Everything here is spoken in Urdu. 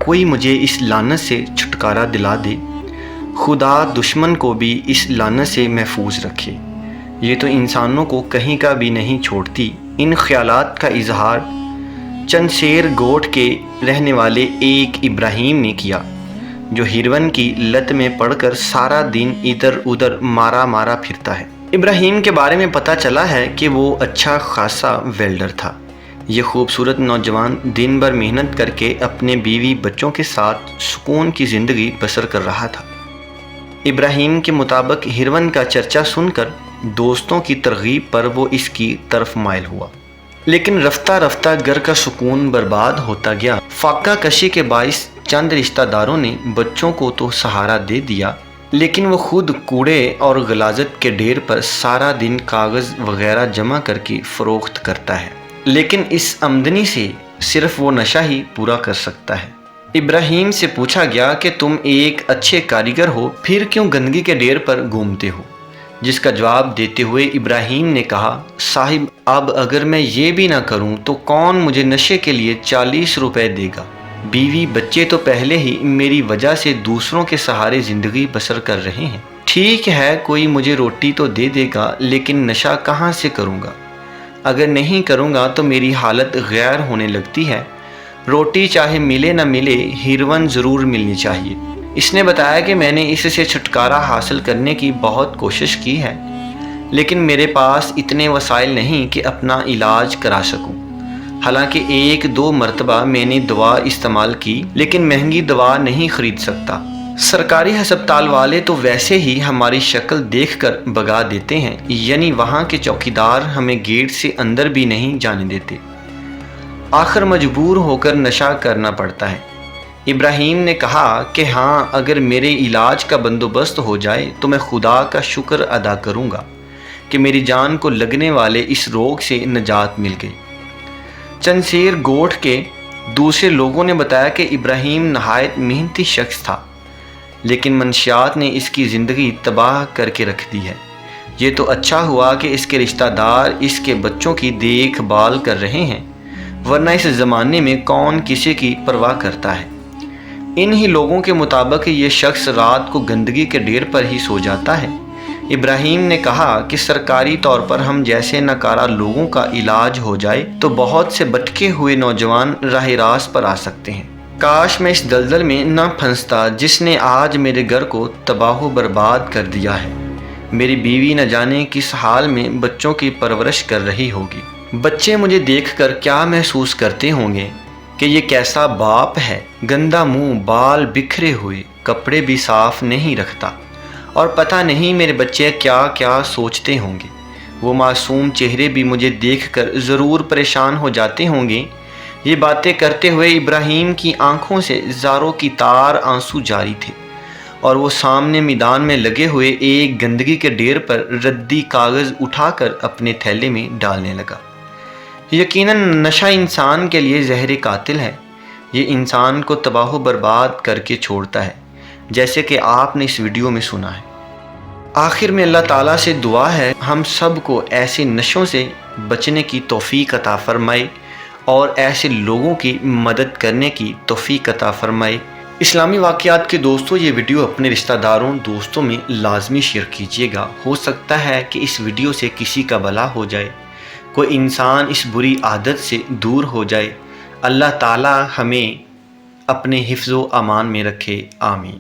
کوئی مجھے اس لعنت سے چھٹکارا دلا دے۔ خدا دشمن کو بھی اس لعنت سے محفوظ رکھے۔ یہ تو انسانوں کو کہیں کا بھی نہیں چھوڑتی۔ ان خیالات کا اظہار چنسیر گوٹ کے رہنے والے ایک ابراہیم نے کیا، جو ہیروین کی لت میں پڑ کر سارا دن ادھر ادھر مارا پھرتا ہے۔ ابراہیم کے بارے میں پتہ چلا ہے کہ وہ اچھا خاصا ویلڈر تھا۔ یہ خوبصورت نوجوان دن بھر محنت کر کے اپنے بیوی بچوں کے ساتھ سکون کی زندگی بسر کر رہا تھا۔ ابراہیم کے مطابق ہیروین کا چرچا سن کر دوستوں کی ترغیب پر وہ اس کی طرف مائل ہوا، لیکن رفتہ رفتہ گھر کا سکون برباد ہوتا گیا۔ فاقہ کشی کے باعث چند رشتہ داروں نے بچوں کو تو سہارا دے دیا، لیکن وہ خود کوڑے اور غلاظت کے ڈھیر پر سارا دن کاغذ وغیرہ جمع کر کے فروخت کرتا ہے، لیکن اس آمدنی سے صرف وہ نشہ ہی پورا کر سکتا ہے۔ ابراہیم سے پوچھا گیا کہ تم ایک اچھے کاریگر ہو، پھر کیوں گندگی کے ڈھیر پر گھومتے ہو؟ جس کا جواب دیتے ہوئے ابراہیم نے کہا، صاحب اب اگر میں یہ بھی نہ کروں تو کون مجھے نشے کے لیے 40 روپے دے گا؟ بیوی بچے تو پہلے ہی میری وجہ سے دوسروں کے سہارے زندگی بسر کر رہے ہیں۔ ٹھیک ہے کوئی مجھے روٹی تو دے دے گا، لیکن نشہ کہاں سے کروں گا؟ اگر نہیں کروں گا تو میری حالت غیر ہونے لگتی ہے۔ روٹی چاہے ملے نہ ملے، ہیروین ضرور ملنی چاہیے۔ اس نے بتایا کہ میں نے اس سے چھٹکارا حاصل کرنے کی بہت کوشش کی ہے، لیکن میرے پاس اتنے وسائل نہیں کہ اپنا علاج کرا سکوں۔ حالانکہ 1-2 مرتبہ میں نے دوا استعمال کی، لیکن مہنگی دوا نہیں خرید سکتا۔ سرکاری ہسپتال والے تو ویسے ہی ہماری شکل دیکھ کر بھگا دیتے ہیں، یعنی وہاں کے چوکیدار ہمیں گیٹ سے اندر بھی نہیں جانے دیتے۔ آخر مجبور ہو کر نشہ کرنا پڑتا ہے۔ ابراہیم نے کہا کہ ہاں، اگر میرے علاج کا بندوبست ہو جائے تو میں خدا کا شکر ادا کروں گا کہ میری جان کو لگنے والے اس روگ سے نجات مل گئی۔ چنسیر گوٹھ کے دوسرے لوگوں نے بتایا کہ ابراہیم نہایت محنتی شخص تھا، لیکن منشیات نے اس کی زندگی تباہ کر کے رکھ دی ہے۔ یہ تو اچھا ہوا کہ اس کے رشتہ دار اس کے بچوں کی دیکھ بھال کر رہے ہیں، ورنہ اس زمانے میں کون کسی کی پرواہ کرتا ہے۔ انہی لوگوں کے مطابق یہ شخص رات کو گندگی کے ڈھیر پر ہی سو جاتا ہے۔ ابراہیم نے کہا کہ سرکاری طور پر ہم جیسے ناکارہ لوگوں کا علاج ہو جائے تو بہت سے بھٹکے ہوئے نوجوان راہ راست پر آ سکتے ہیں۔ کاش میں اس دلدل میں نہ پھنستا جس نے آج میرے گھر کو تباہ و برباد کر دیا ہے۔ میری بیوی نہ جانے کس حال میں بچوں کی پرورش کر رہی ہوگی۔ بچے مجھے دیکھ کر کیا محسوس کرتے ہوں گے کہ یہ کیسا باپ ہے، گندا منہ، بال بکھرے ہوئے، کپڑے بھی صاف نہیں رکھتا، اور پتہ نہیں میرے بچے کیا کیا سوچتے ہوں گے۔ وہ معصوم چہرے بھی مجھے دیکھ کر ضرور پریشان ہو جاتے ہوں گے۔ یہ باتیں کرتے ہوئے ابراہیم کی آنکھوں سے زاروں کی تار آنسو جاری تھے، اور وہ سامنے میدان میں لگے ہوئے ایک گندگی کے ڈھیر پر ردی کاغذ اٹھا کر اپنے تھیلے میں ڈالنے لگا۔ یقیناً نشہ انسان کے لیے زہر قاتل ہے۔ یہ انسان کو تباہ و برباد کر کے چھوڑتا ہے، جیسے کہ آپ نے اس ویڈیو میں سنا ہے۔ آخر میں اللہ تعالیٰ سے دعا ہے ہم سب کو ایسے نشوں سے بچنے کی توفیق عطا فرمائے اور ایسے لوگوں کی مدد کرنے کی توفیق عطا فرمائے۔ اسلامی واقعات کے دوستوں، یہ ویڈیو اپنے رشتہ داروں دوستوں میں لازمی شیئر کیجیے گا۔ ہو سکتا ہے کہ اس ویڈیو سے کسی کا بھلا ہو جائے، کوئی انسان اس بری عادت سے دور ہو جائے۔ اللہ تعالی ہمیں اپنے حفظ و امان میں رکھے، آمین۔